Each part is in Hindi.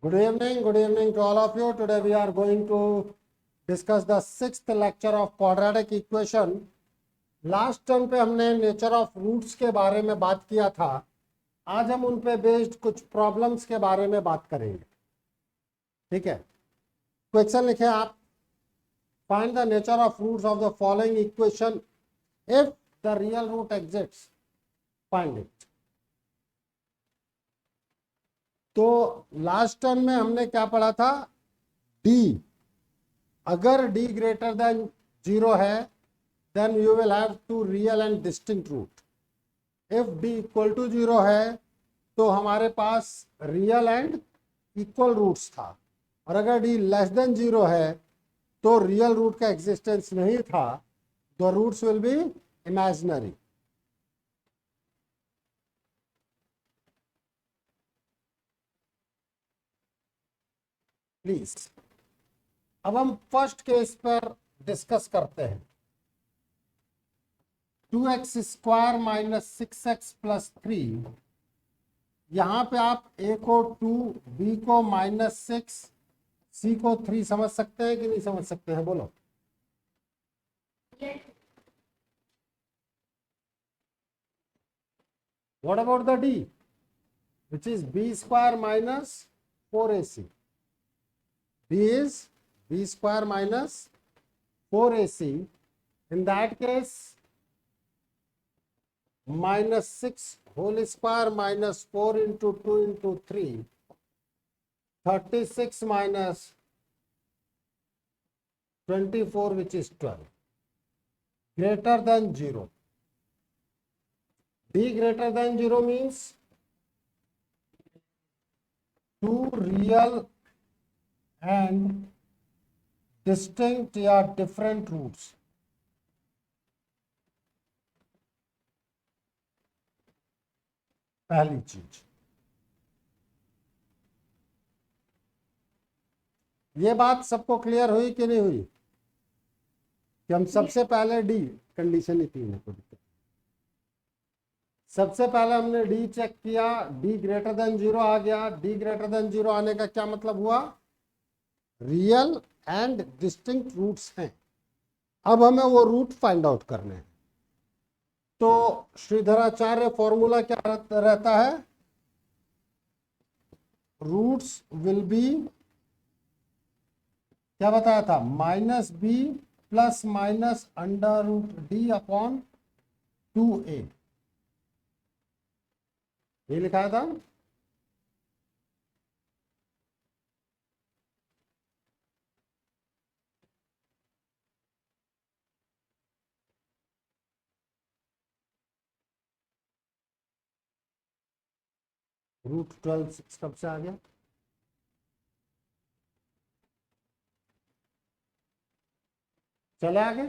Good evening to all of you. Today we are going to discuss the sixth lecture of quadratic equation. Last term पे हमने नेचर ऑफ रूट्स के बारे में बात किया था. आज हम उन पे बेस्ड कुछ प्रॉब्लम्स के बारे में बात करेंगे. ठीक है, क्वेश्चन लिखे आप. Find the nature of roots of the following equation if the real root exists. Find it. तो लास्ट टर्म में हमने क्या पढ़ा था? डी. अगर डी ग्रेटर देन 0 है then you will have two real and distinct root. if d equal to 0 है तो हमारे पास रियल एंड इक्वल रूट्स था, और अगर d लेस देन 0 है तो रियल रूट का एग्जिस्टेंस नहीं था. The roots will be imaginary. Please अब हम फर्स्ट केस पर डिस्कस करते हैं. 2x square minus 6x plus 3. यहाँ पे आप a को 2, b को -6, c को 3 समझ सकते हैं कि नहीं समझ सकते हैं? बोलो. What about the d, which is b square minus 4ac? d is b square minus 4ac. In that case, -6 whole square minus 4 into 2 into 3, 36 minus 24, which is 12, greater than 0. d greater than 0 means two real and distinct या different roots. पहली चीज ये बात सबको क्लियर हुई कि नहीं हुई कि हम सबसे पहले डी कंडीशन ही थी. सबसे पहले हमने डी चेक किया, डी ग्रेटर देन 0 आ गया. डी ग्रेटर देन 0 आने का क्या मतलब हुआ? रियल एंड डिस्टिंक्ट रूट्स हैं. अब हमें वो रूट फाइंड आउट करने हैं. तो श्रीधराचार्य फॉर्मूला क्या रहता है? रूट्स विल बी, क्या बताया था? -b plus minus √d upon 2a. ये लिखा था. √12 कब से आ गया? चले आगे.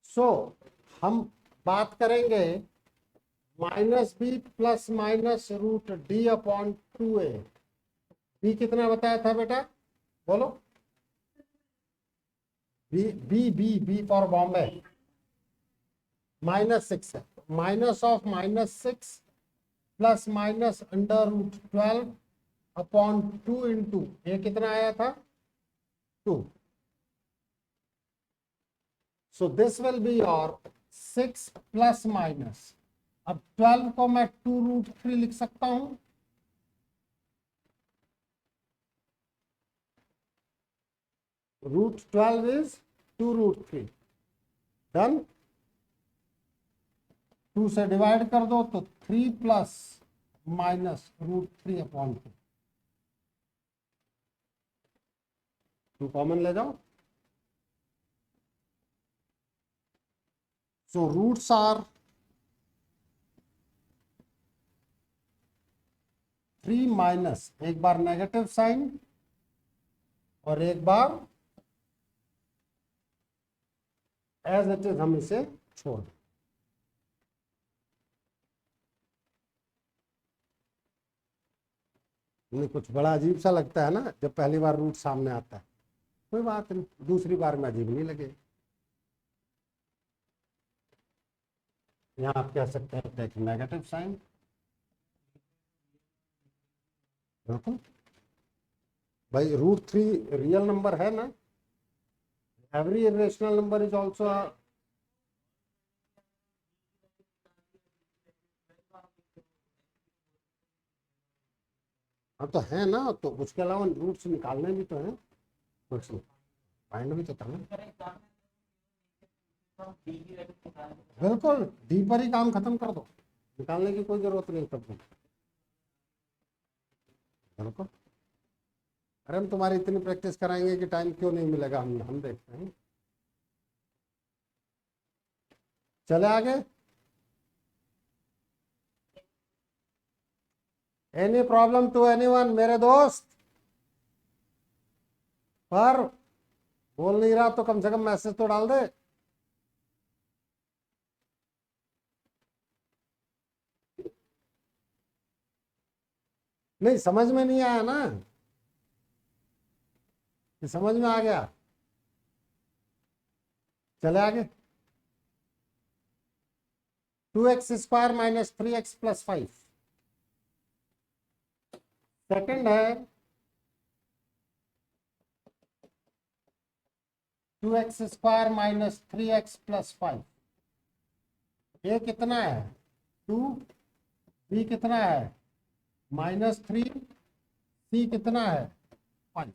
सो हम बात करेंगे -b plus minus √d upon 2a. b कितना बताया था बेटा? बोलो. b for Bombay. -6 है. Minus of -6 plus minus √12 upon 2 into ये कितना आया था? 2. So this will be your 6 plus minus. अब 12 को मैं 2√3 लिख सकता हूं. √12 इज 2√3. डन. 2 से डिवाइड कर दो तो 3 प्लस माइनस √3 अपॉन 2. 2 कॉमन ले जाओ. सो रूट्स आर 3 माइनस, एक बार नेगेटिव साइन और एक बार एज इट इज. हम इसे छोड़ दें. नहीं, कुछ बड़ा अजीब सा लगता है ना जब पहली बार रूट सामने आता है. कोई बात नहीं, दूसरी बार में अजीब नहीं लगे. यहाँ आप कह सकते हैं टेक नेगेटिव साइन. बिल्कुल भाई, √3 रियल नंबर है ना, every irrational number is also. हाँ तो है ना, तो उसके अलावा रूट्स निकालने भी तो है, कुछ फाइंड भी तो करना। बिल्कुल डी पर ही काम खत्म कर दो, निकालने की कोई जरूरत नहीं तब। बिल्कुल, अरे हम तुम्हारी इतनी प्रैक्टिस कराएंगे कि टाइम क्यों नहीं मिलेगा, हम देखते हैं। चले आगे। एनी प्रॉब्लम टू एनीवन मेरे दोस्त? पर बोल नहीं रहा तो कम से कम मैसेज तो डाल दे। नहीं समझ में नहीं आया ना, कि समझ में आ गया? चले आगे। 2x² - 3x + 5। सेकंड है 2x² - 3x + 5। ये कितना है? 2। बी कितना है? -3। सी कितना है? 5।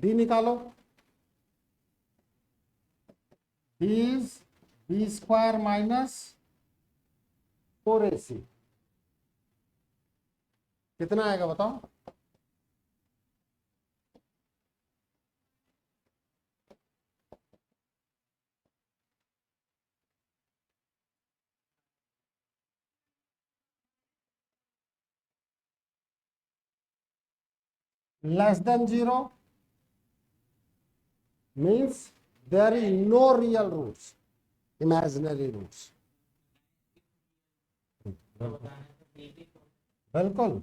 डी निकालो। Is b² - 4ac। कितना आएगा बताओ? <<0 means there is no real roots, imaginary roots। बिल्कुल।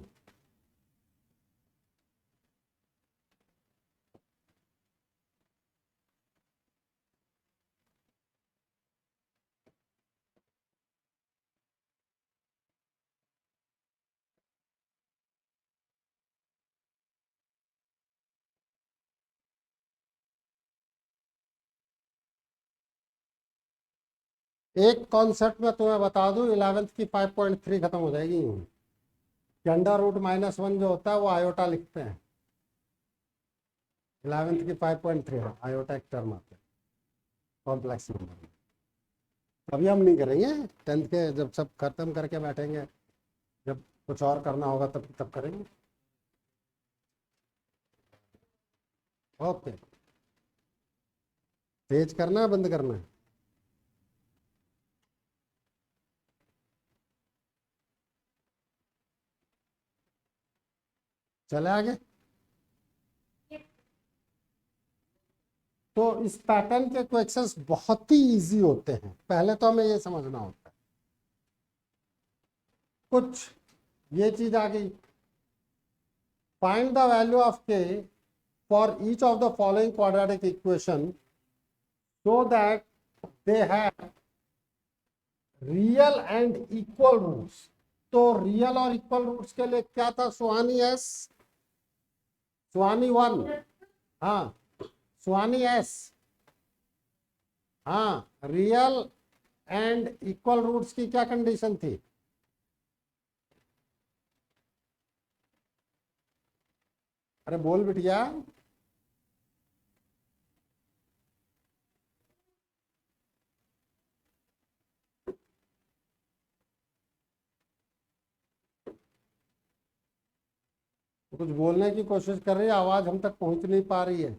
एक कॉन्सेप्ट में तुम्हें बता दूं, 11th की 5.3 खत्म हो जाएगी। कि √-1 जो होता है वो आयोटा लिखते हैं। 11th की 5.3 आयोटा एक टर्म आता है कॉम्प्लेक्स नंबर में। अभी हम नहीं करेंगे, 10th के जब सब खत्म करके बैठेंगे, जब कुछ और करना होगा तब करेंगे। ओके, तेज करना है बंद करना है? चले आगे। तो इस पैटर्न के क्वेश्चंस बहुत ही इजी होते हैं, पहले तो हमें ये समझना होता है। कुछ ये चीज आ गई, find the value of k for each of the following quadratic equation so that they have real and equal roots. तो रियल और इक्वल रूट्स के लिए क्या था? सुहानी एस, सुहानी 1, हाँ सुहानी एस, हाँ रियल एंड इक्वल रूट्स की क्या कंडीशन थी? अरे बोल बिटिया। कुछ बोलने की कोशिश कर रही है, आवाज हम तक पहुंच नहीं पा रही है।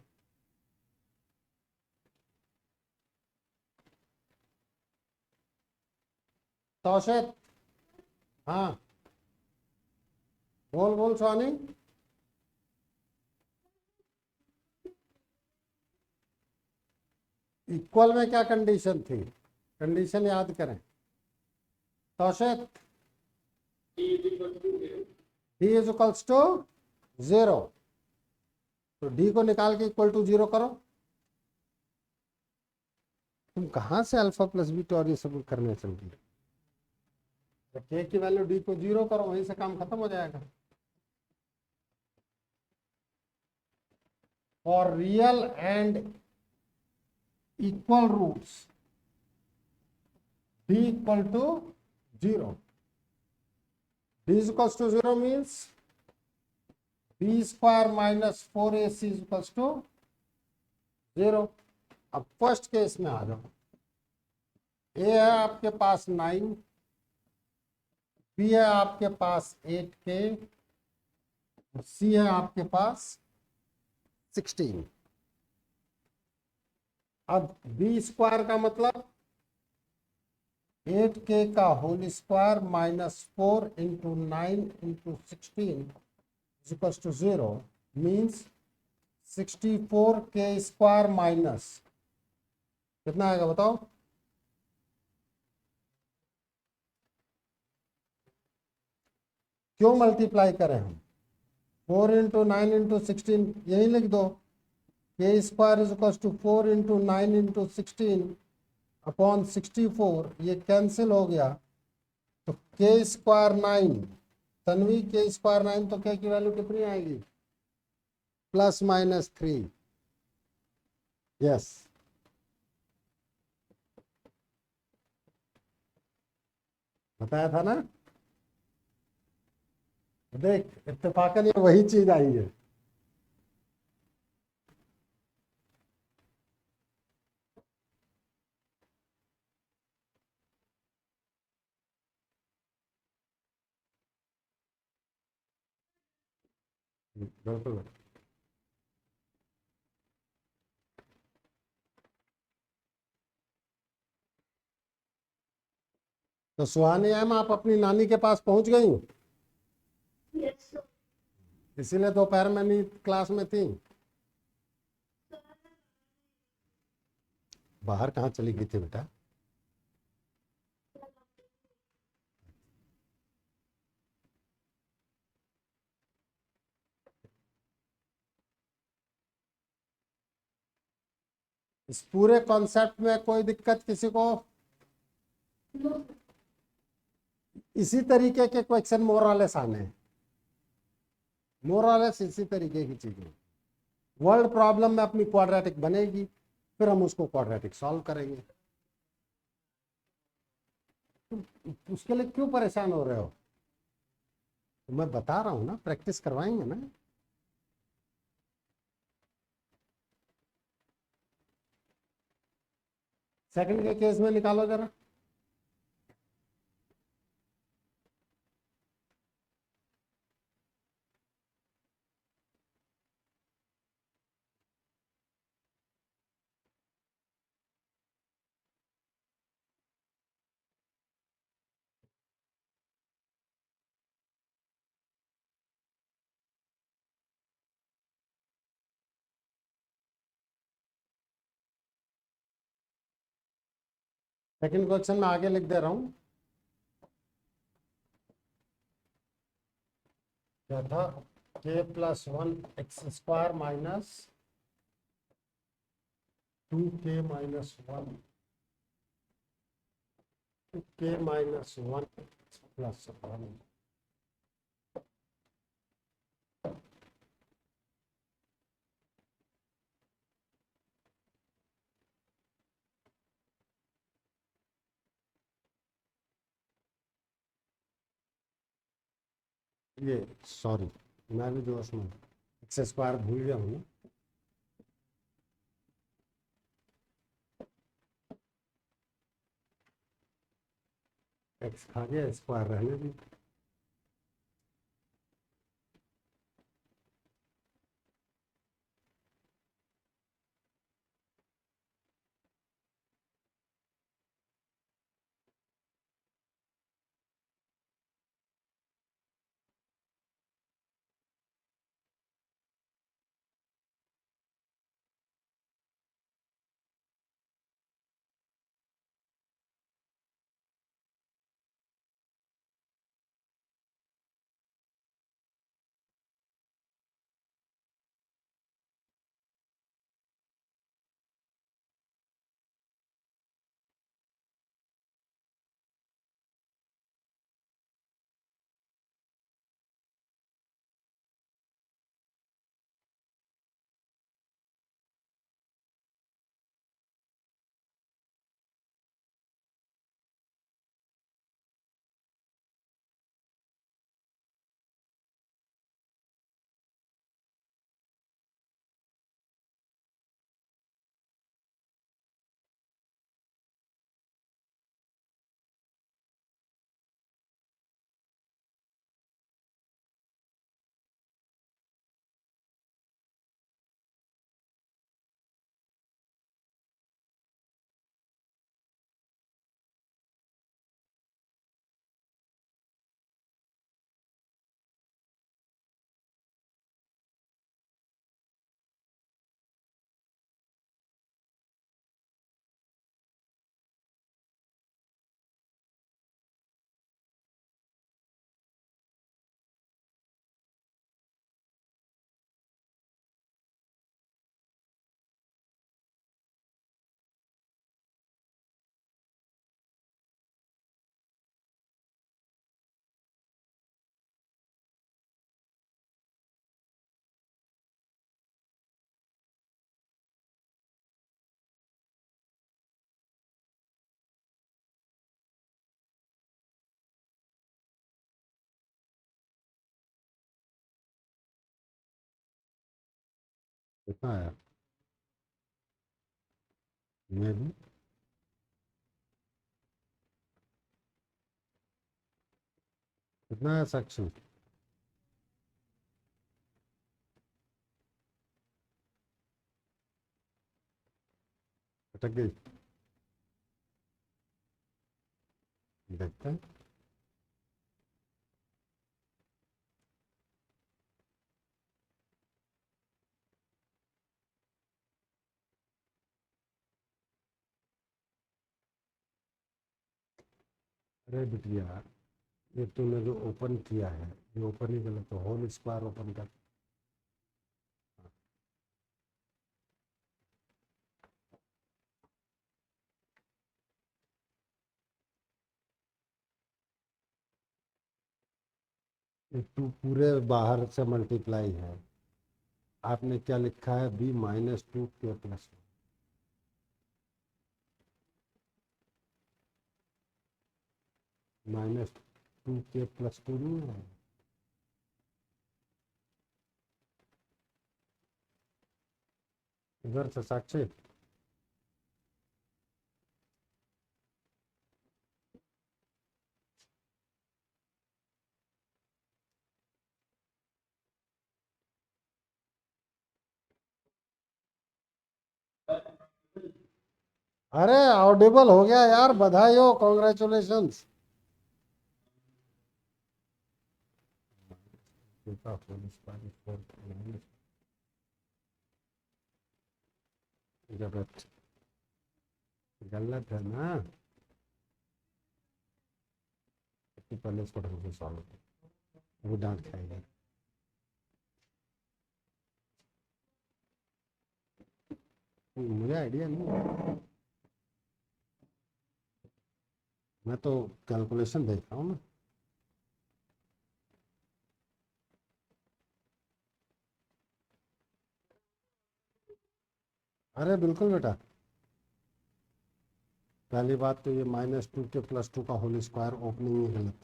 तौशेद, हाँ बोल बोल सोनी। इक्वल में क्या कंडीशन थी? कंडीशन याद करें तौशेद। D is equals to 0। तो डी को निकाल के इक्वल टू 0 करो। तुम कहां से अल्फा प्लस बीटा और ये सब करने चल रही? तो के की वैल्यू डी को 0 करो, वहीं से काम खत्म हो जाएगा। और real and equal roots d equal to 0. d is equals to 0 means b square minus 4ac is equals to 0. अब फर्स्ट केस में आ जाओ। ए है आपके पास 9, बी है आपके पास 8k, सी है आपके पास 16। अब बी स्क्वायर का मतलब 8k का whole square minus 4 into 9 into 16 is equals to 0 means 64k square minus कितना आएगा बताओ? क्यों मल्टीप्लाई करें हम? 4 इंटू 9 इंटू 16 यही लिख दो। K square is equal to 4 into 9 into 16 upon 64, ये कैंसिल हो गया। तो के स्क्वायर 9, तन्वी के स्क्वायर 9, तो के की वैल्यू कितनी आएगी? Plus minus 3। यस, बताया था ना। देख, इत्तेफाकन ये वही चीज आई है। बिल्कुल। तो सुहानी मैम, आप अपनी नानी के पास पहुंच गई? Yes, sir. इसीलिए दोपहर में नहीं क्लास में थी? बाहर कहाँ चली गई थी बेटा? इस पूरे कॉन्सेप्ट में कोई दिक्कत किसी को? No, sir. इसी तरीके के क्वेश्चन मोरलेस आने हैं, मोरलेस इसी तरीके की चीजें। वर्ल्ड प्रॉब्लम में अपनी क्वाड्रेटिक बनेगी, फिर हम उसको क्वाड्रेटिक सॉल्व करेंगे। उसके लिए क्यों परेशान हो रहे हो? तो मैं बता रहा हूं ना, प्रैक्टिस करवाएंगे ना। सेकंड के केस में निकालो जरा। सेकंड क्वेश्चन में आगे लिख दे रहा हूं। क्या था? के plus 1 x square minus 2k minus 1 k minus 1 plus 1। ये सॉरी, मैं भी जोश में एक्स स्क्वायर भूल गया हूँ। एक्स खा गया, स्क्वायर रहने दी। कितना आया? ये भी कितना है सेक्शन? अटक गई, देखते हैं। अरे बिटिया, ये तूने जो ओपन किया है ये ओपन ही गलत है, होल स्क्वायर ओपन कर। ये टू पूरे बाहर से मल्टीप्लाई है, आपने क्या लिखा है? B minus two k plus, minus two k plus to नहीं है? इधर से साक्षी, अरे ऑडिबल हो गया यार, बधाई हो, कॉन्ग्रेचुलेशंस। गलत, गलत है ना? तो पहले इसको ढंग से सॉल्व कर, वो डांट खाएगा। मुझे आइडिया नहीं है, मैं तो कैलकुलेशन देख रहा हूँ ना। अरे बिल्कुल बेटा, पहली बात तो ये minus two k plus to का होल स्क्वायर ओपनिंग ही गलत,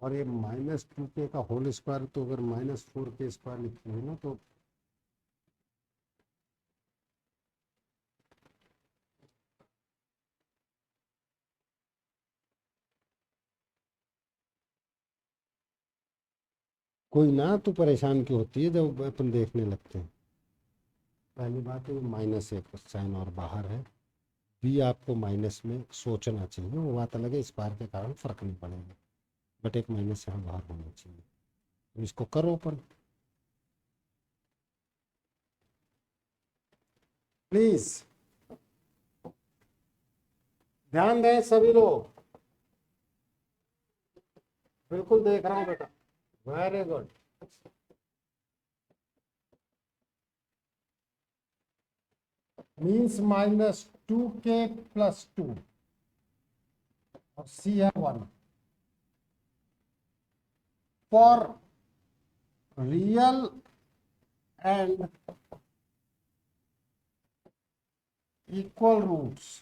और ये माइनस टू के का होल स्क्वायर तो अगर माइनस फोर के स्क्वायर लिखी है ना तो कोई ना, तो परेशान क्यों होती है जब अपन देखने लगते हैं? पहली बात है माइनस एक साइन और बाहर है, बी आपको माइनस में सोचना चाहिए, वो बात अलग है, स्क्वायर के कारण फर्क नहीं पड़ेगा, बट एक माइनस यहाँ बाहर होना चाहिए, तो इसको करो ओपन प्लीज। ध्यान दें सभी लोग, बिल्कुल देख रहा हूँ बेटा, very good. Means minus two k plus two और सी है one for real and equal roots.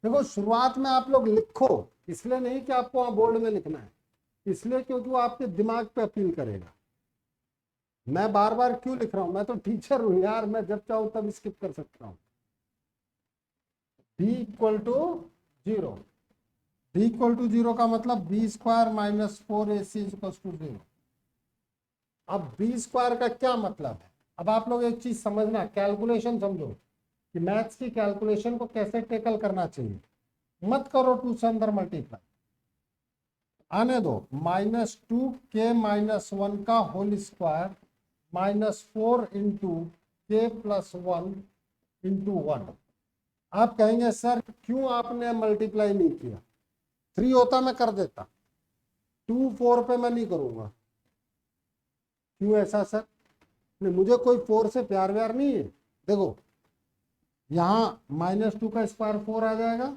देखो शुरुआत में आप लोग लिखो, इसलिए नहीं कि आपको वहां बोर्ड में लिखना है, इसलिए क्योंकि वो आपके दिमाग पे अपील करेगा। मैं बार बार क्यों लिख रहा हूं? मैं तो टीचर हूं यार, मैं जब चाहूं तब स्किप कर सकता हूं। B equal to zero, b equal to zero का मतलब b square minus four a c equal to zero. अब बी स्क्वायर का क्या मतलब है? अब आप लोग एक चीज समझना, कैलकुलेशन समझो कि मैथ्स की कैलकुलेशन को कैसे टेकल करना चाहिए। मत करो टू से अंदर मल्टीप्लाई, आने दो। Minus two k minus one का whole square minus four into k plus one into one. आप कहेंगे सर क्यों आपने मल्टीप्लाई नहीं किया? थ्री होता मैं कर देता, टू फोर पे मैं नहीं करूंगा। क्यों ऐसा सर? नहीं, मुझे कोई फोर से प्यार व्यार नहीं है। देखो यहाँ माइनस टू का स्क्वायर फोर आ जाएगा,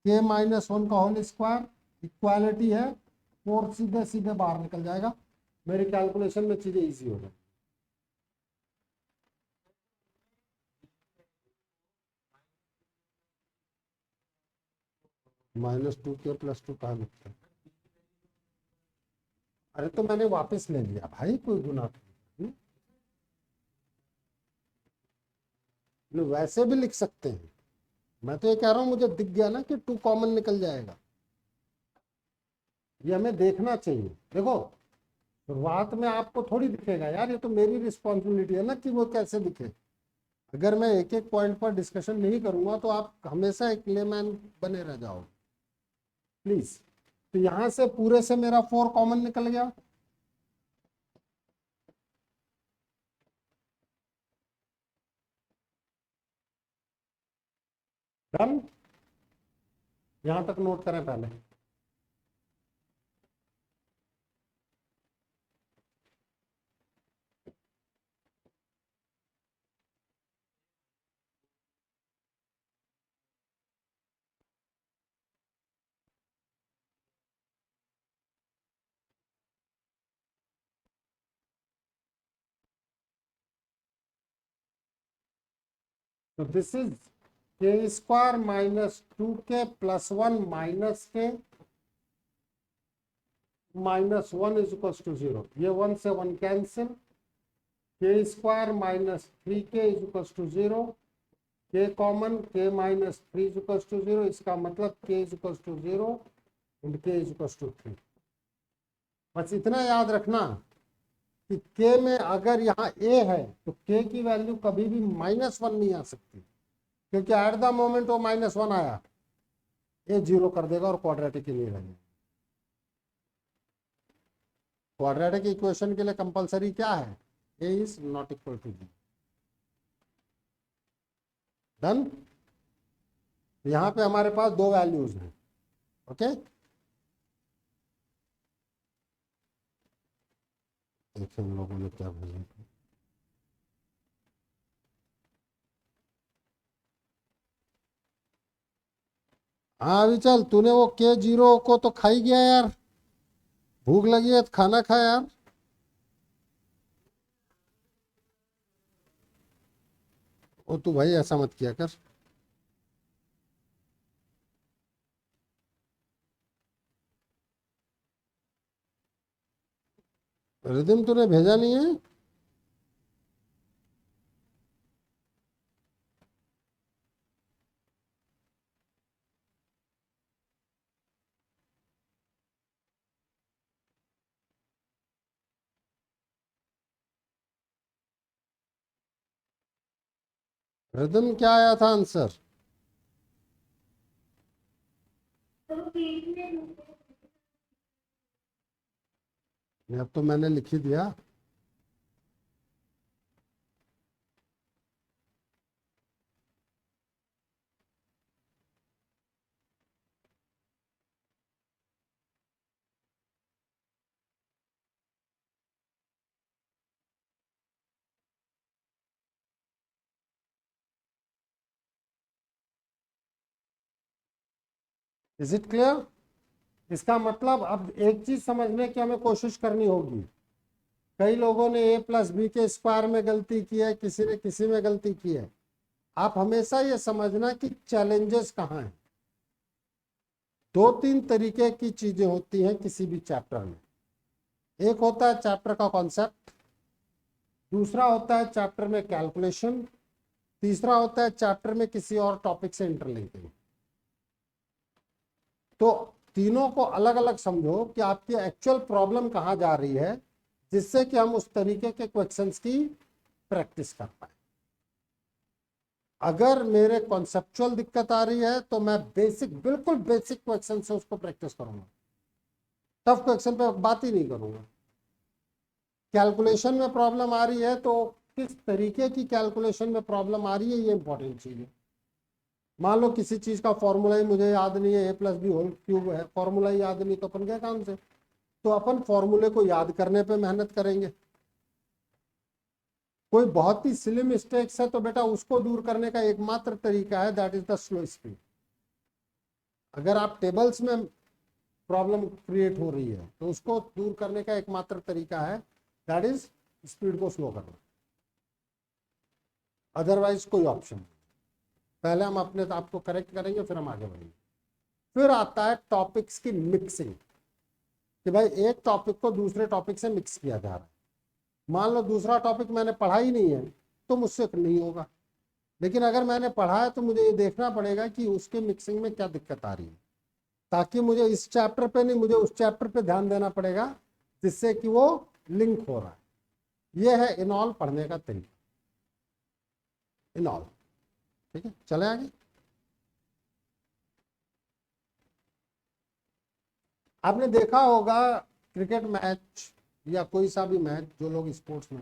के माइनस वन का होल स्क्वायर, इक्वालिटी है, फोर सीधे सीधे बाहर निकल जाएगा, मेरी कैलकुलेशन में चीजें इजी हो जाए। Minus two k plus to कहाँ लिखते हैं? अरे तो मैंने वापस ले लिया भाई, कोई गुना नहीं। वैसे भी लिख सकते हैं, मैं तो ये कह रहा हूं मुझे दिख गया ना कि 2 कॉमन निकल जाएगा, ये हमें देखना चाहिए। देखो शुरुआत में आपको थोड़ी दिखेगा यार, ये तो मेरी रिस्पॉन्सिबिलिटी है ना कि वो कैसे दिखे। अगर मैं एक एक पॉइंट पर डिस्कशन नहीं करूंगा तो आप हमेशा एक लेमैन बने रह जाओगे। प्लीज, तो यहां से पूरे से मेरा 4 कॉमन निकल गया। डन, यहां तक नोट करें पहले। तो this is k square minus 2k plus 1 minus k minus 1 is equal to 0। ये 1 से 1 cancel, k square minus 3k is equal to 0, k common, के माइनस 3 इज इक्वल टू 0, इसका मतलब के इज इक्वल टू 0 एंड के इज इक्वल टू 3। बस इतना याद रखना कि k में अगर यहाँ a है तो k की वैल्यू कभी भी -1 नहीं आ सकती, क्योंकि एट द मोमेंट वो -1 आया ये 0 कर देगा और क्वाड्रेटिक ही नहीं रहेगा। क्वाड्रेटिक इक्वेशन के लिए कंपलसरी क्या है, a is not equal to b। Done, यहाँ पे हमारे पास 2 वैल्यूज हैं। ओके, देखिए हम लोगों ने क्या भेजा। हाँ अभी चल, तूने वो k0 को तो खाई गया यार, भूख लगी है तो खाना खा यार। ओ तू भाई ऐसा मत किया कर। रिदम तूने भेजा नहीं है। रिदम क्या आया था आंसर? तो पेट में अब तो मैंने लिख ही दिया। Is it clear? इसका मतलब अब एक चीज समझने की हमें कोशिश करनी होगी। कई लोगों ने a प्लस बी के स्क्वायर में गलती की है, किसी ने किसी में गलती की है। आप हमेशा ये समझना कि चैलेंजेस कहाँ हैं। 2-3 तरीके की चीजें होती हैं किसी भी चैप्टर में। एक होता है चैप्टर का कॉन्सेप्ट, दूसरा होता है चैप्टर में कैलकुलेशन, तीसरा होता है चैप्टर में किसी और टॉपिक से इंटरलिंकिंग। तो तीनों को अलग अलग समझो कि आपकी एक्चुअल प्रॉब्लम कहाँ जा रही है, जिससे कि हम उस तरीके के क्वेश्चंस की प्रैक्टिस कर पाए। अगर मेरे कॉन्सेप्चुअल दिक्कत आ रही है तो मैं बेसिक, बिल्कुल बेसिक क्वेश्चन से उसको प्रैक्टिस करूंगा, टफ क्वेश्चन पे बात ही नहीं करूंगा। कैलकुलेशन में प्रॉब्लम आ रही है तो किस तरीके की कैलकुलेशन में प्रॉब्लम आ रही है, ये इंपॉर्टेंट चीज है। मान लो किसी चीज का फॉर्मूला ही मुझे याद नहीं है, a plus b whole cube है, फॉर्मूला ही याद नहीं, तो अपन क्या काम से, तो अपन फॉर्मूले को याद करने पे मेहनत करेंगे। कोई बहुत ही सिली मिस्टेक्स है तो बेटा उसको दूर करने का एकमात्र तरीका है, that is the slow speed. अगर आप टेबल्स में प्रॉब्लम क्रिएट हो रही है तो उसको दूर करने का एकमात्र तरीका है, दैट इज स्पीड को स्लो करना, अदरवाइज कोई ऑप्शन नहीं। पहले हम अपने आप को करेक्ट करेंगे, फिर हम आगे बढ़ेंगे। फिर आता है टॉपिक्स की मिक्सिंग, कि भाई एक टॉपिक को दूसरे टॉपिक से मिक्स किया जा रहा है। मान लो दूसरा टॉपिक मैंने पढ़ा ही नहीं है तो मुझसे नहीं होगा, लेकिन अगर मैंने पढ़ा है तो मुझे ये देखना पड़ेगा कि उसके मिक्सिंग में क्या दिक्कत आ रही है, ताकि मुझे इस चैप्टर पे नहीं, मुझे उस चैप्टर पे ध्यान देना पड़ेगा जिससे कि वो लिंक हो रहा है। ये है इनऑल पढ़ने का तरीका, इनऑल। ठीक है, चले आगे। आपने देखा होगा क्रिकेट मैच या कोई सा भी मैच, जो लोग स्पोर्ट्स में,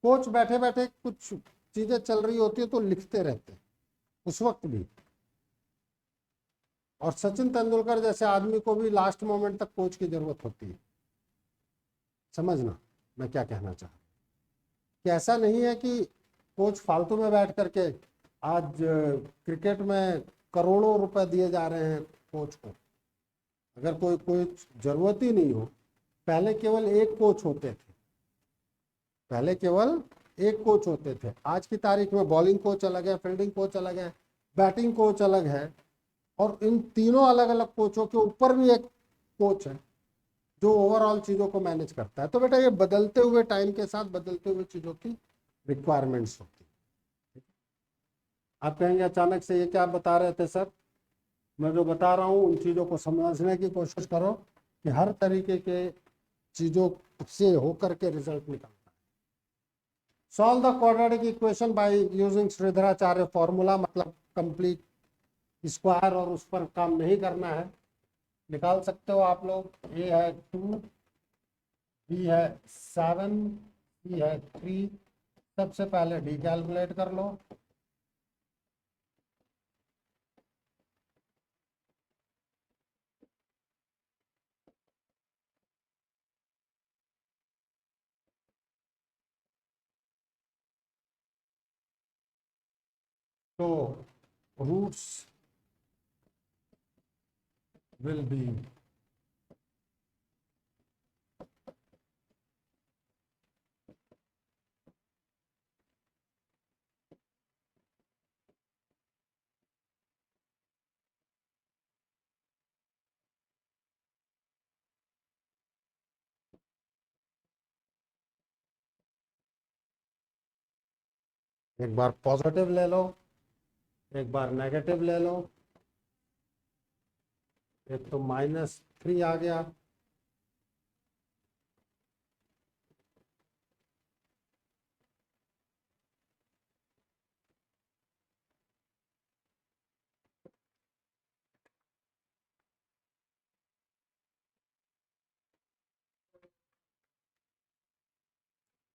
कोच बैठे बैठे कुछ चीजें चल रही होती है तो लिखते रहते हैं उस वक्त भी। और सचिन तेंदुलकर जैसे आदमी को भी लास्ट मोमेंट तक कोच की जरूरत होती है। समझना मैं क्या कहना चाह रहा हूं, कि ऐसा नहीं है कि कोच फालतू में बैठ करके, आज क्रिकेट में करोड़ों रुपए दिए जा रहे हैं कोच को, अगर कोई कोच जरूरत ही नहीं हो। पहले केवल एक कोच होते थे, पहले केवल एक कोच होते थे। आज की तारीख में बॉलिंग कोच अलग है, फील्डिंग कोच अलग है, बैटिंग कोच अलग है, और इन तीनों अलग अलग कोचों के ऊपर भी एक कोच है जो ओवरऑल चीजों को मैनेज करता है। तो बेटा ये बदलते हुए टाइम के साथ बदलते हुए चीजों की रिक्वायरमेंट्स होती है। आप कहेंगे अचानक से ये क्या बता रहे थे सर, मैं जो बता रहा हूँ उन चीजों को समझने की कोशिश करो कि हर तरीके के चीजों से होकर के रिजल्ट निकलता है। Solve the quadratic equation by using Shridharacharya formula, मतलब कंप्लीट स्क्वायर और उस पर काम नहीं करना है, निकाल सकते हो आप लोग। ए है 2, बी है 7, सी है 3। सबसे पहले डी कैलकुलेट कर लो। तो रूट्स विल बी एक बार पॉजिटिव ले लो, एक बार नेगेटिव ले लो। एक तो -3 आ गया,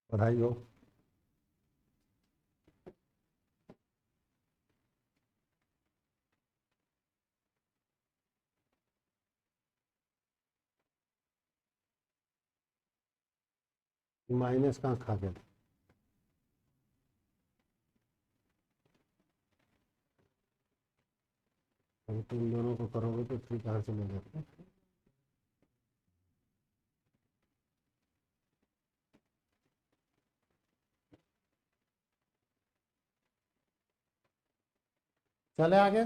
बधाई हो। माइनस कहाँ खा गया, अगर तुम दोनों को करोगे तो 3 कहाँ से मिल जाता है। चले आगे।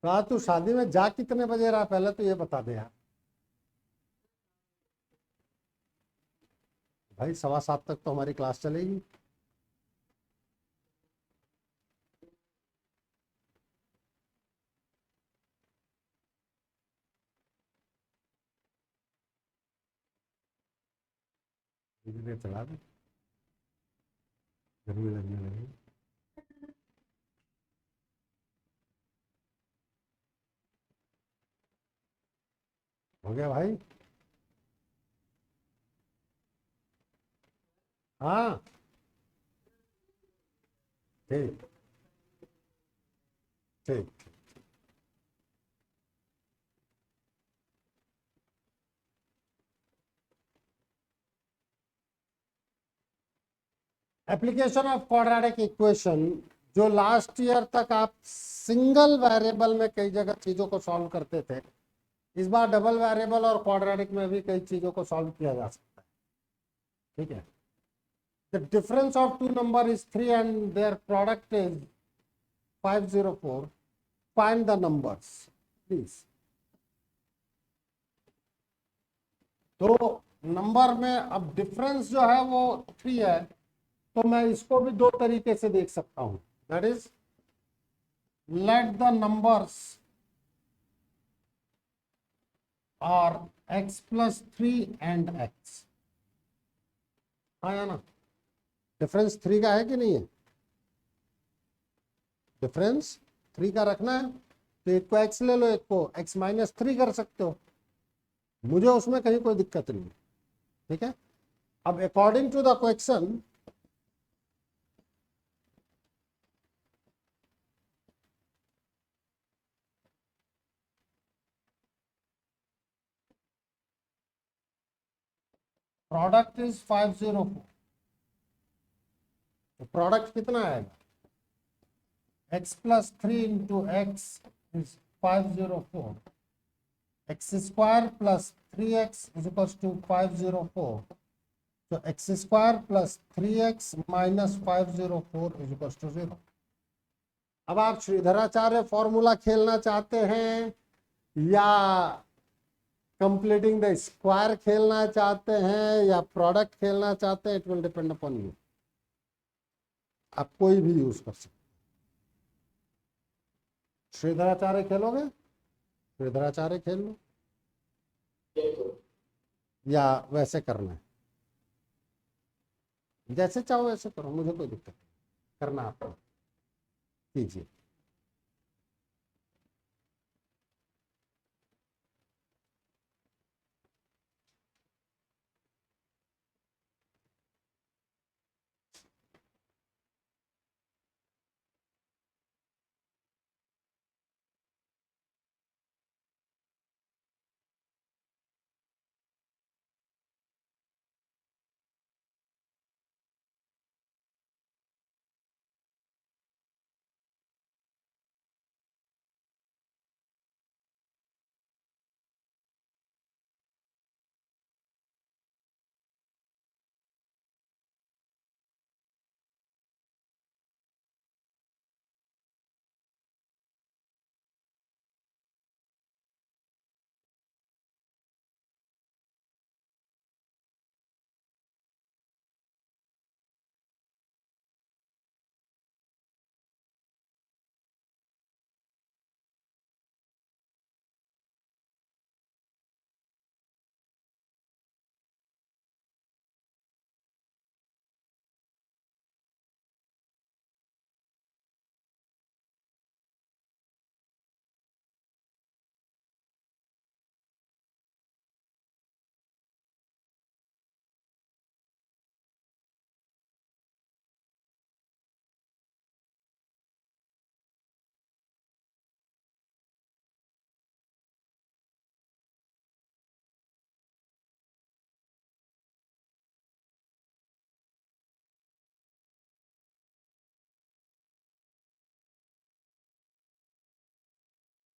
तो आज तू शादी में जा कितने बजे रहा, पहले तो ये बता दे यार। भाई 7:15 तक तो हमारी क्लास चलेगी। धीरे धीरे चला दे, गर्मी लगने लगी। हो गया भाई। हाँ ठीक ठीक। एप्लीकेशन ऑफ क्वाड्रेटिक इक्वेशन, जो लास्ट ईयर तक आप सिंगल वेरिएबल में कई जगह चीजों को सॉल्व करते थे, इस बार डबल वेरिएबल और क्वाड्रेटिक में भी कई चीजों को सॉल्व किया जा सकता है। ठीक है, the difference of two number is 3 and their product is 504। find the numbers please. तो नंबर में अब डिफरेंस जो है वो 3 है, तो मैं इसको भी दो तरीके से देख सकता हूं. That is let the numbers are x+3 and x. आया ना? डिफरेंस 3 का है कि नहीं है? डिफरेंस 3 का रखना है तो एक को x ले लो, एक को x-3 कर सकते हो. मुझे उसमें कहीं कोई दिक्कत नहीं है. ठीक है. अब according to the question product is 504. तो प्रोडक्ट कितना आएगा? x+3 into x is 504. x² plus 3x is equal to 504. तो x² plus 3x minus 504 is equal to 0. अब आप श्रीधराचार्य फॉर्मूला खेलना चाहते हैं या कंप्लीटिंग द स्क्वायर खेलना चाहते हैं या प्रोडक्ट खेलना चाहते हैं, it will depend upon you. आप कोई भी यूज कर सकते. श्रीधराचार्य खेलोगे, श्रीधराचार्य खेल लो, या वैसे करना है, जैसे चाहो वैसे करो, मुझे कोई दिक्कत नहीं. करना आपको कीजिए.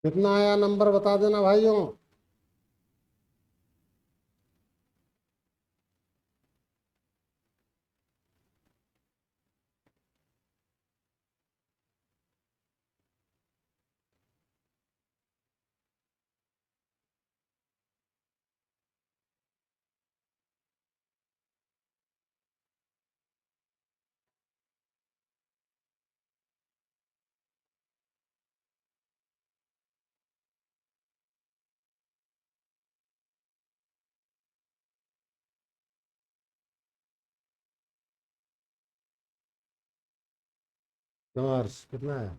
कितना आया नंबर बता देना भाइयों. नंबर्स कितना है?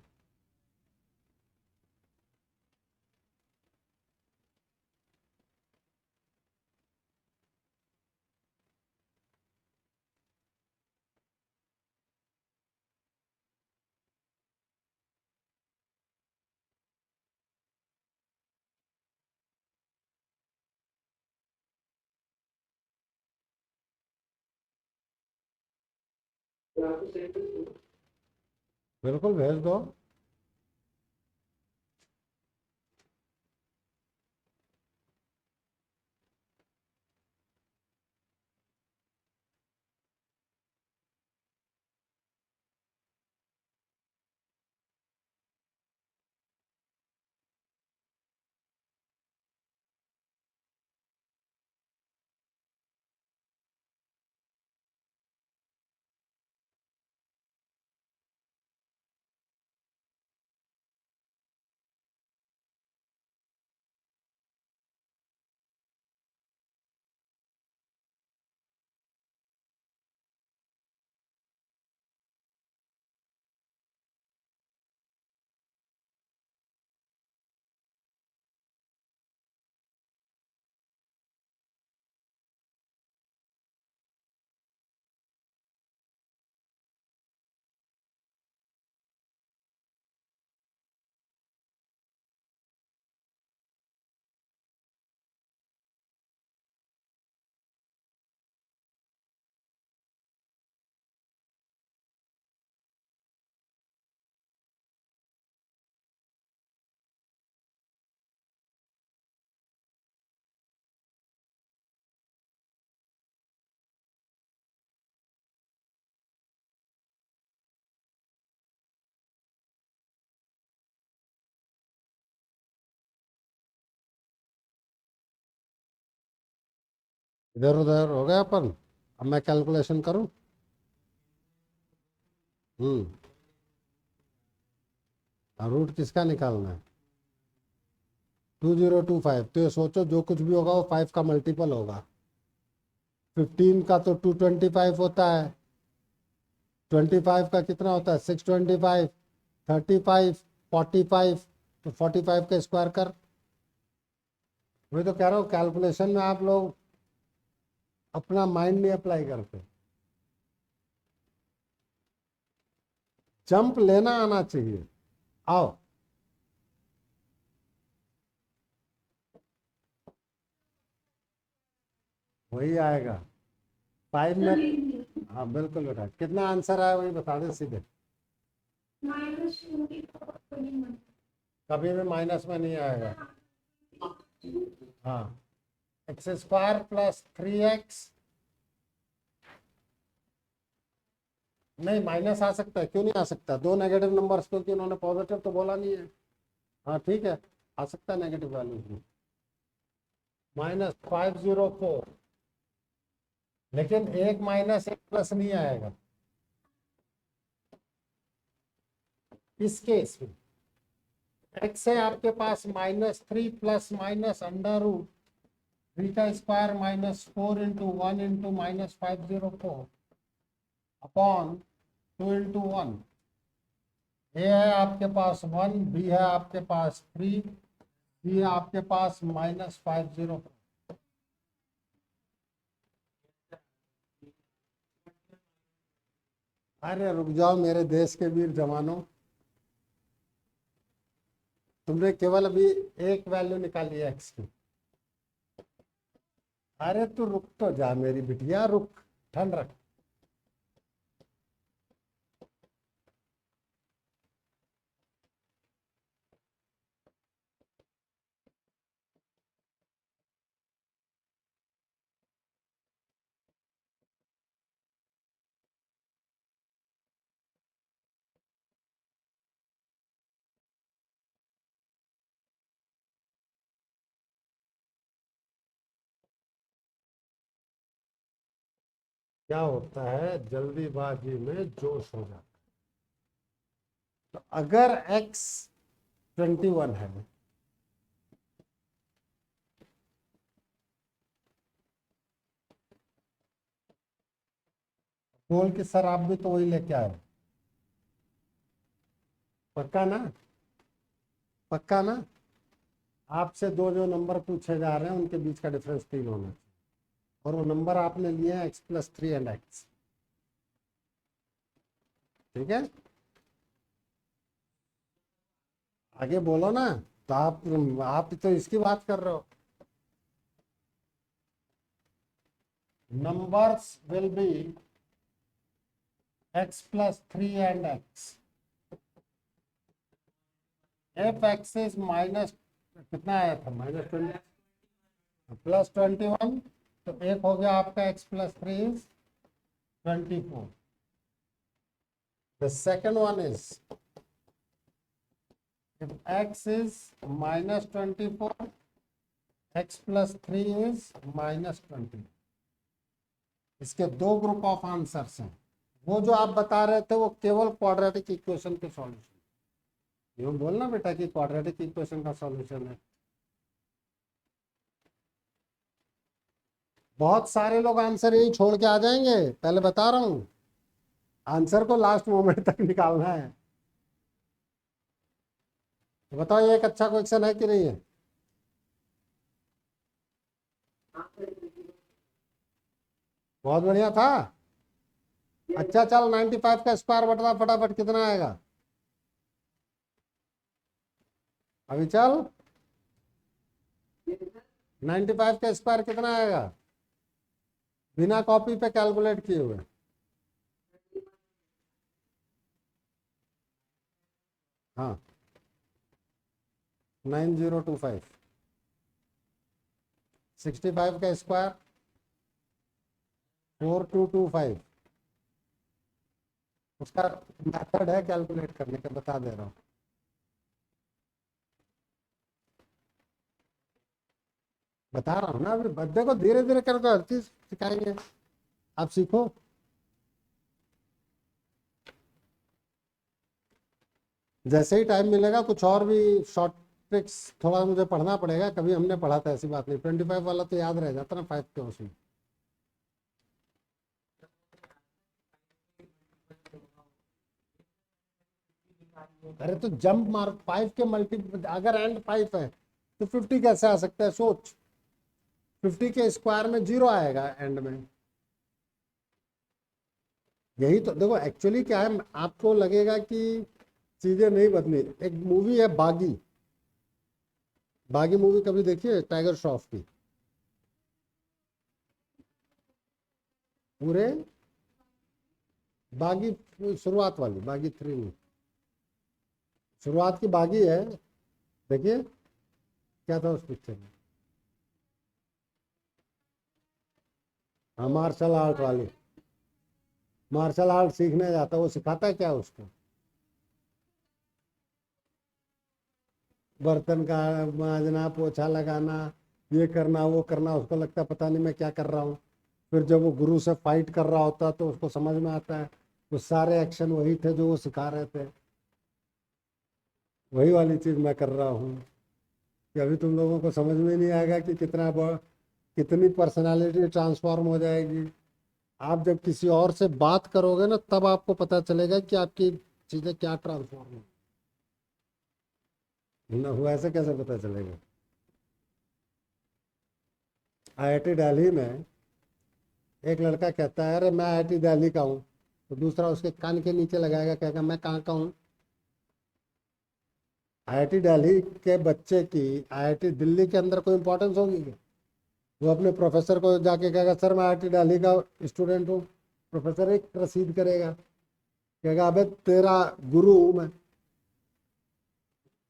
बिल्कुल भेज दो. इधर उधर हो गया अपन। अब मैं कैलकुलेशन करूं। हम्म। रूट किसका निकालना है? 2025। तो ये सोचो जो कुछ भी होगा वो 5 का मल्टीपल होगा। 15 का तो 225 होता है। 25 का कितना होता है? 625। 35। 45। तो 45 का स्क्वायर कर। वही तो कह रहा हूँ, कैलकुलेशन में आप लोग अपना माइंड नहीं अप्लाई करते। जंप लेना आना चाहिए। आओ। वही आएगा 5 में। हाँ बिल्कुल बेटा, कितना आंसर आया वही बता दे सीधे। -24 कभी भी माइनस में नहीं आएगा। हाँ, एक्स स्क्वायर प्लस 3x। नहीं, माइनस आ सकता है, क्यों नहीं आ सकता? दो नेगेटिव नंबर्स, क्योंकि उन्होंने पॉजिटिव तो बोला नहीं है। हाँ ठीक है, आ सकता है नेगेटिव वैल्यूज भी। -504। लेकिन एक माइनस एक प्लस नहीं आएगा इस केस में। एक्स है आपके पास -3 प्लस माइनस अंडर रूट 3 का square -4 into 1 into -504 upon 2 into 1। ए है आपके पास 1, बी है आपके पास 3, सी है आपके पास -504। अरे रुक जाओ मेरे देश के वीर जवानों, तुमने केवल अभी एक वैल्यू निकाली है एक्स की। अरे तू रुक तो जा मेरी बिटिया, रुक, ठंड रख। क्या होता है, जल्दीबाजी में जोश हो जाता है। तो अगर x 21 है, बोल के सर आप भी तो वही लेके आए। पक्का ना? पक्का ना? आपसे दो जो नंबर पूछे जा रहे हैं उनके बीच का डिफरेंस 3 होना चाहिए, और वो नंबर आपने लिए हैं x+3 एंड x। ठीक है, आगे बोलो ना। तो आप तो इसकी बात कर रहे हो। Numbers will be x+3 and x। F x is minus, कितना आया था? -20 +21। तो एक हो गया आपका x+3 is 24। The second one is if x is -24, x+3 is -20। इसके दो ग्रुप ऑफ आंसर्स हैं। वो जो आप बता रहे थे वो केवल क्वाड्रेटिक इक्वेशन के सॉल्यूशन। यूं बोलना बेटा कि क्वाड्रेटिक इक्वेशन का सॉल्यूशन है। बहुत सारे लोग आंसर यही छोड़ के आ जाएंगे, पहले बता रहा हूं। आंसर को लास्ट मोमेंट तक निकालना है। तो बताओ ये एक अच्छा क्वेश्चन है कि नहीं है? बहुत बढ़िया था। अच्छा चल, 95 का स्क्वायर बटवा फटाफट, कितना आएगा? अभी चल, 95 का स्क्वायर कितना आएगा? बिना कॉपी पे कैलकुलेट किए हुए। हाँ, 9025। 65 का स्क्वायर 4225। उसका मेथड है कैलकुलेट करने का, बता दे रहा हूँ। बता रहा हूँ ना, अभी देखो धीरे धीरे करके हर चीज सिखाएंगे, आप सीखो। जैसे ही टाइम मिलेगा कुछ और भी शॉर्ट ट्रिक्स थोड़ा मुझे पढ़ना पड़ेगा, कभी हमने पढ़ा था, ऐसी बात नहीं, 25 वाला तो याद रह जाता ना 5 के उसमें। अरे तो जंप मार 5 के मल्टी, अगर एंड 5 है तो 50 कैसे आ सकता है, सोच। 50 के स्क्वायर में 0 आएगा एंड में। यही तो देखो, एक्चुअली क्या है, आपको लगेगा कि चीजें नहीं बदली। एक मूवी है बागी, बागी मूवी कभी देखिए, टाइगर श्रॉफ की, पूरे बागी, शुरुआत वाली, बागी 3 में, शुरुआत की बागी है, देखिए क्या था उस पिक्चर में। हाँ, मार्शल आर्ट वाली, मार्शल आर्ट सीखने जाता है, वो सिखाता है क्या उसको, बर्तन का मांजना, पोछा लगाना, ये करना वो करना, उसको लगता है पता नहीं मैं क्या कर रहा हूँ। फिर जब वो गुरु से फाइट कर रहा होता है तो उसको समझ में आता है वो सारे एक्शन वही थे जो वो सिखा रहे थे, वही वाली चीज मैं कर रहा हूँ। कि अभी तुम लोगों को समझ में नहीं आएगा कि कितनी पर्सनालिटी ट्रांसफॉर्म हो जाएगी। आप जब किसी और से बात करोगे ना, तब आपको पता चलेगा कि आपकी चीजें क्या ट्रांसफॉर्म हुआ, ऐसे कैसे पता चलेगा। आईआईटी दिल्ली में एक लड़का कहता है अरे मैं आईआईटी दिल्ली का हूँ, तो दूसरा उसके कान के नीचे लगाएगा, कहेगा मैं कहाँ का हूँ। आईआईटी दिल्ली के बच्चे की आईआईटी दिल्ली के अंदर कोई इंपॉर्टेंस होगी क्या? वो अपने प्रोफेसर को जाके कहेगा सर मैं आईआईटी दिल्ली का स्टूडेंट हूँ, प्रोफेसर एक रसीद करेगा, कहेगा अबे तेरा गुरु हूँ मैं।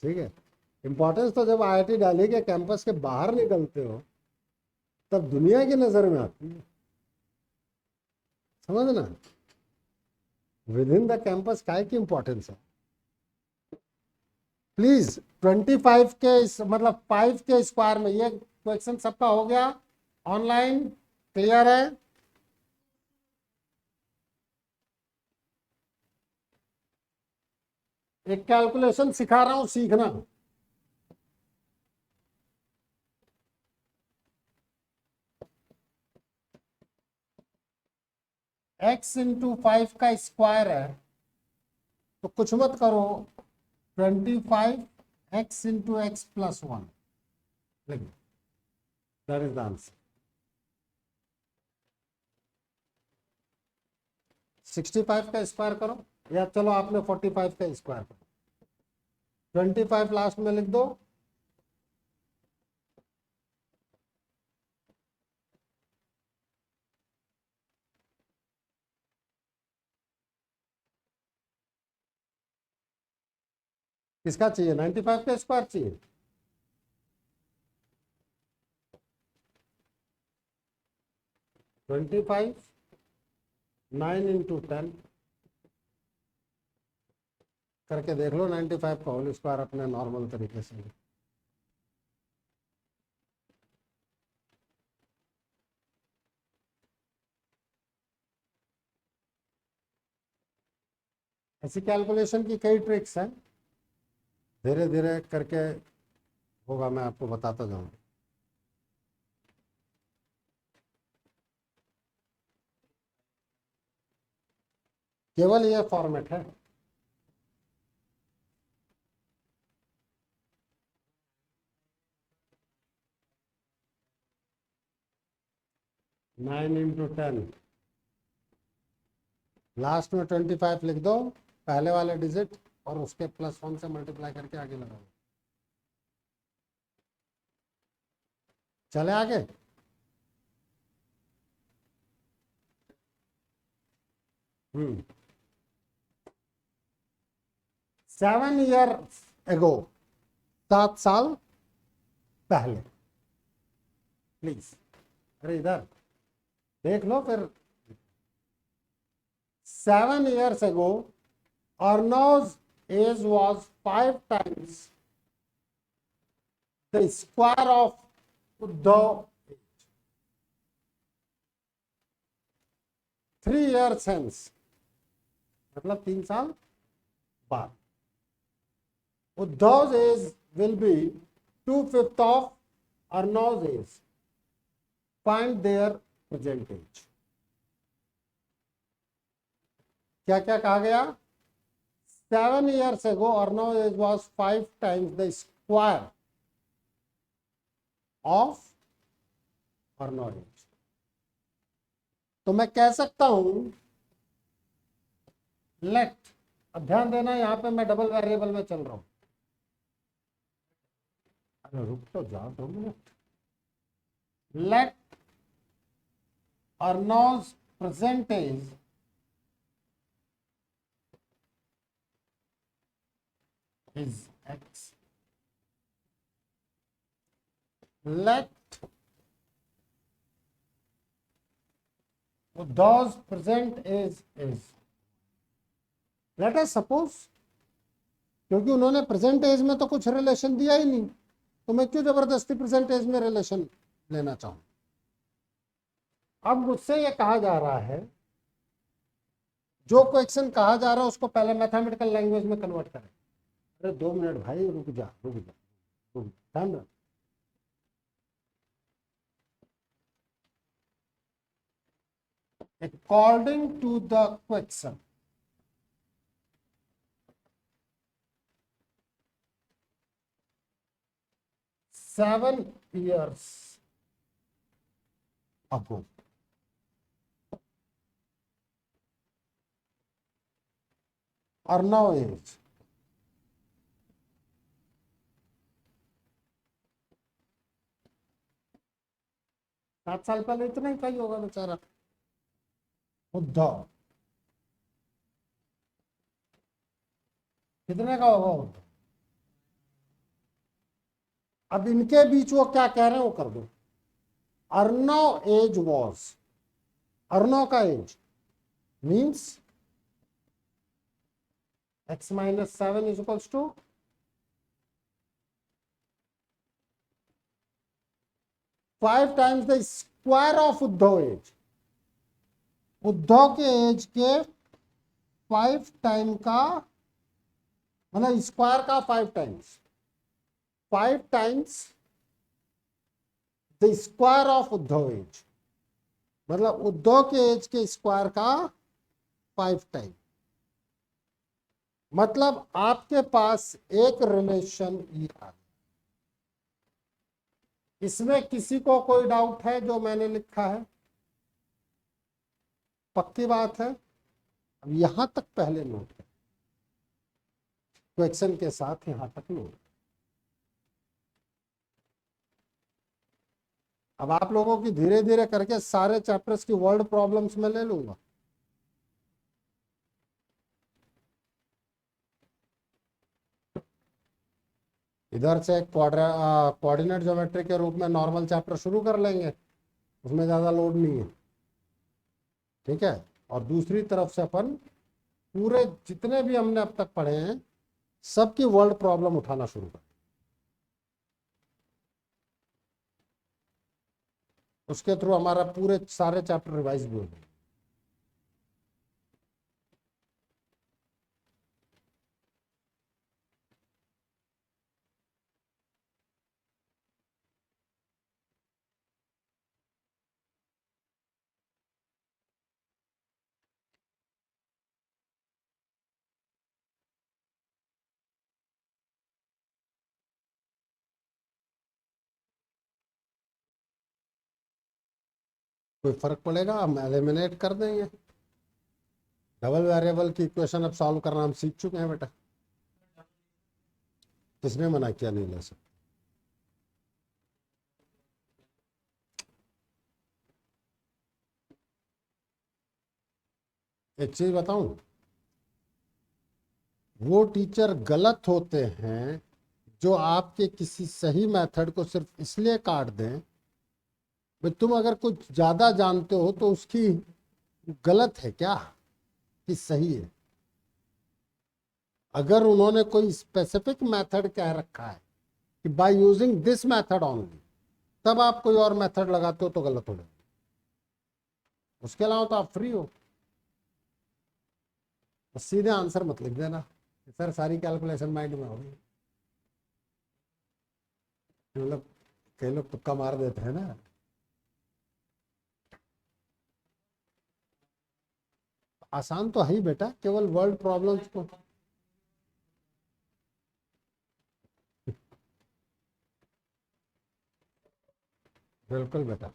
ठीक है, इंपॉर्टेंस तो जब आईआईटी दिल्ली के कैंपस के बाहर निकलते हो तब दुनिया की नजर में आती है, समझना। विद इन द कैंपस काय की इंपॉर्टेंस है। प्लीज 25 के मतलब 5 के स्क्वायर में, ये क्वेश्चन सबका हो गया ऑनलाइन, क्लियर है। एक कैलकुलेशन सिखा रहा हूं, सीखना। x इंटू 5 का स्क्वायर है तो कुछ मत करो, 25 x इंटू एक्स प्लस 1 लिख, दैट इज द आंसर। 65 का स्क्वायर करो, या चलो आपने 45 का स्क्वायर करो, 25 लास्ट में लिख दो, किसका चाहिए, 95 का स्क्वायर चाहिए। ट्वेंटी फाइव 9 इंटू 10 करके देख लो, 95 का होल स्क्वायर अपने नॉर्मल तरीके से। ऐसी कैलकुलेशन की कई ट्रिक्स हैं, धीरे धीरे करके होगा, मैं आपको बताता जाऊंगा। केवल ये फॉर्मेट है। नाइन इंटू 10, लास्ट में 25 लिख दो, पहले वाले डिजिट, और उसके +1 से मल्टीप्लाई करके आगे लगाओ। चले आगे। हम्म 7 ईयर एगो, 7 साल पहले, प्लीज, अरे इधर देख लो फिर। 7 years ago, Arnav's age was 5 times the square of Uddhav 3 years hence, मतलब 3 साल बाद, Uddhav's age will be 2/5 of Arnav's age. Find their present age. क्या क्या कहा गया? 7 years ago, Arnav's age was 5 times the square of Arnav's age. तो मैं कह सकता हूं लेट, अब ध्यान देना यहां पे मैं डबल वेरिएबल में चल रहा हूं। अरे रुक तो जा 2 मिनट। Let Arnav's present age is x. Let Uddhav's present age is. Let us suppose, क्योंकि उन्होंने प्रेजेंट एज में तो कुछ रिलेशन दिया ही नहीं, तो मैं क्यों जबरदस्ती प्रेजेंट एज में रिलेशन लेना चाहूं। अब मुझसे ये कहा जा रहा है, जो क्वेश्चन कहा जा रहा है उसको पहले मैथमेटिकल लैंग्वेज में कन्वर्ट करें। अरे 2 मिनट भाई, रुक जा रुक जा रुक जा, ध्यान रख। According to the question, seven years ago, Arnav age सात साल पहले इतना ही कही होगा बेचारा उद्धव। कितने का होगा उद्धव? अब इनके बीच वो क्या कह रहे हैं वो कर दो। अर्णव एज वॉज, अर्णव का as means x minus 7 is equals to 5 times the square of Uddhav age. Uddhav के एज के 5 टाइम का, मतलब स्क्वायर का 5 times, 5 times the square of Uddhav age, मतलब उद्धव के एज के स्क्वायर का 5 टाइम। मतलब आपके पास एक रिलेशन ये आ गया। इसमें किसी को कोई डाउट है जो मैंने लिखा है? पक्की बात है। अब यहां तक पहले नोट करें, क्वेश्चन के साथ यहां तक नोट। अब आप लोगों की धीरे धीरे करके सारे चैप्टर्स की वर्ड प्रॉब्लम्स में ले लूंगा। इधर से कोऑर्डिनेट ज्योमेट्री के रूप में नॉर्मल चैप्टर शुरू कर लेंगे, उसमें ज़्यादा लोड नहीं है, ठीक है। और दूसरी तरफ से अपन पूरे जितने भी हमने अब तक पढ़े हैं सबकी वर्ड प्रॉब्लम उठाना शुरू कर, उसके थ्रू हमारा पूरे सारे चैप्टर रिवाइज भी हो जाएंगे। कोई फर्क पड़ेगा? हम एलिमिनेट कर देंगे। डबल वेरिएबल की इक्वेशन अब सॉल्व करना हम सीख चुके हैं बेटा। किसने मना किया नहीं ले सकते? एक चीज बताऊं, वो टीचर गलत होते हैं जो आपके किसी सही मेथड को सिर्फ इसलिए काट दें भाई तुम अगर कुछ ज्यादा जानते हो तो उसकी गलत है क्या कि सही है। अगर उन्होंने कोई स्पेसिफिक मेथड कह रखा है कि by using this method only, तब आप कोई और मेथड लगाते हो तो गलत हो जाएगा, उसके अलावा तो आप फ्री हो। बस सीधे आंसर मत लिख देना सर सारी कैलकुलेशन माइंड में होगी, मतलब कई लोग तुक्का मार देते हैं ना। आसान तो है ही बेटा, केवल वर्ल्ड प्रॉब्लम्स को बिल्कुल बेटा।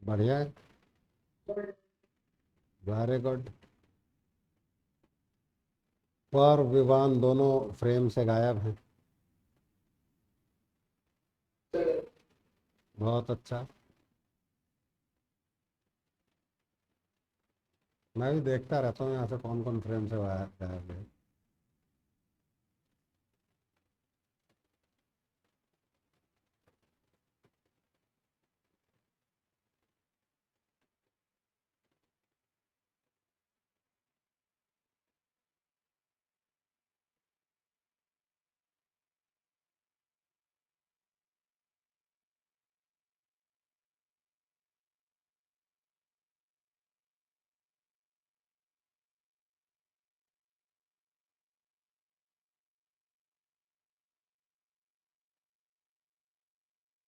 बढ़िया है, वेरी गुड। पर विवान दोनों फ्रेम से गायब हैं, बहुत अच्छा। मैं भी देखता रहता हूँ यहाँ से कौन कौन फ्रेम से गायब है।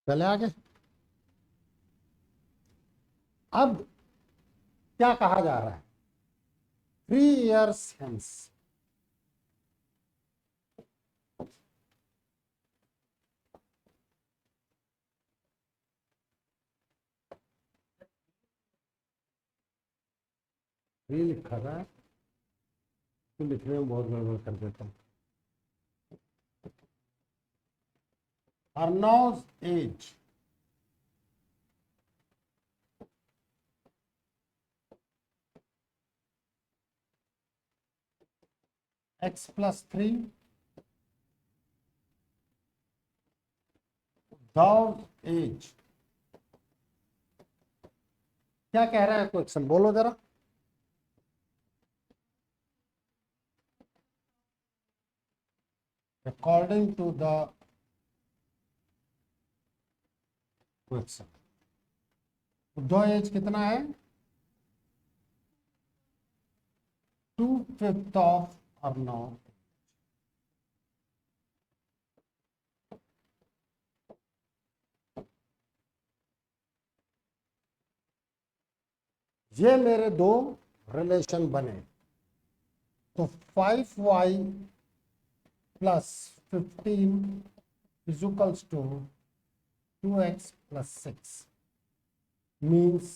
चले आगे। अब क्या कहा जा रहा है, 3 years hence ये लिखा था, तो लिखने में बहुत गड़बड़ कर देता हूँ। अर्नोज एज x+3, Dov's एज। क्या कह रहा है क्वेश्चन, बोलो जरा। अकॉर्डिंग टू द क्वेश्चन दो एज कितना है, 2/5 ऑफ अर्नोज। ये मेरे दो रिलेशन बने, तो 5y plus 15 is equals to 2x plus 6 means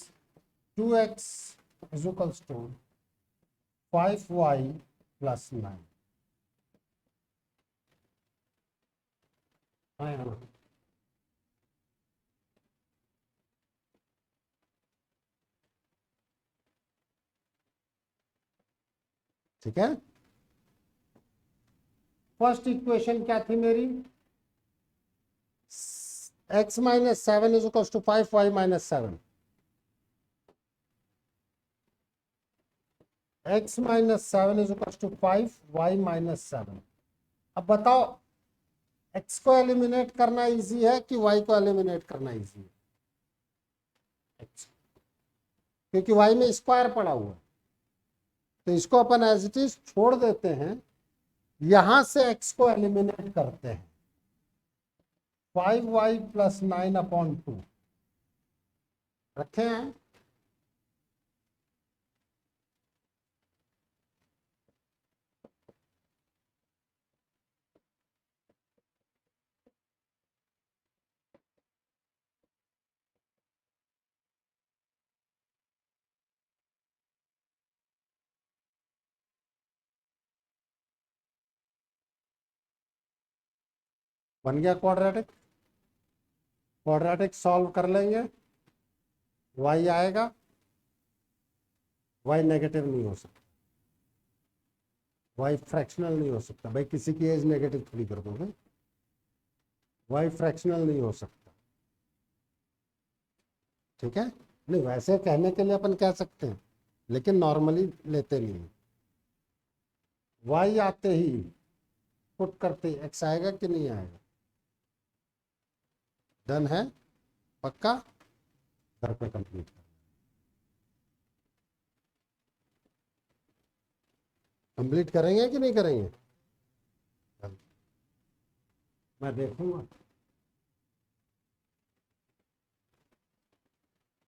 2x is equals to 5y plus 9। हाँ, ठीक है। फर्स्ट इक्वेशन क्या थी मेरी, x-7 is equals to 5y minus 7। x-7 is equals to 5y minus 7। अब बताओ x को एलिमिनेट करना इजी है कि y को एलिमिनेट करना इजी है, x, क्योंकि y में स्क्वायर पड़ा हुआ है, तो इसको अपन एज इट इज छोड़ देते हैं, यहां से x को एलिमिनेट करते हैं। 5y प्लस 9/2 रखे हैं। बन गया क्वाड्रेटिक, क्वाड्रेटिक सॉल्व कर लेंगे, y आएगा, y नेगेटिव नहीं हो सकता, y फ्रैक्शनल नहीं हो सकता। भाई किसी की एज नेगेटिव थोड़ी कर दोगे, y फ्रैक्शनल नहीं हो सकता, ठीक है। नहीं, वैसे कहने के लिए अपन कह सकते हैं, लेकिन नॉर्मली लेते नहीं। वाई आते ही पुट करते ही एक्स आएगा कि नहीं आएगा? डन है, पक्का? घर पे कंप्लीट कर, कंप्लीट करेंगे कि नहीं करेंगे? मैं देखूंगा।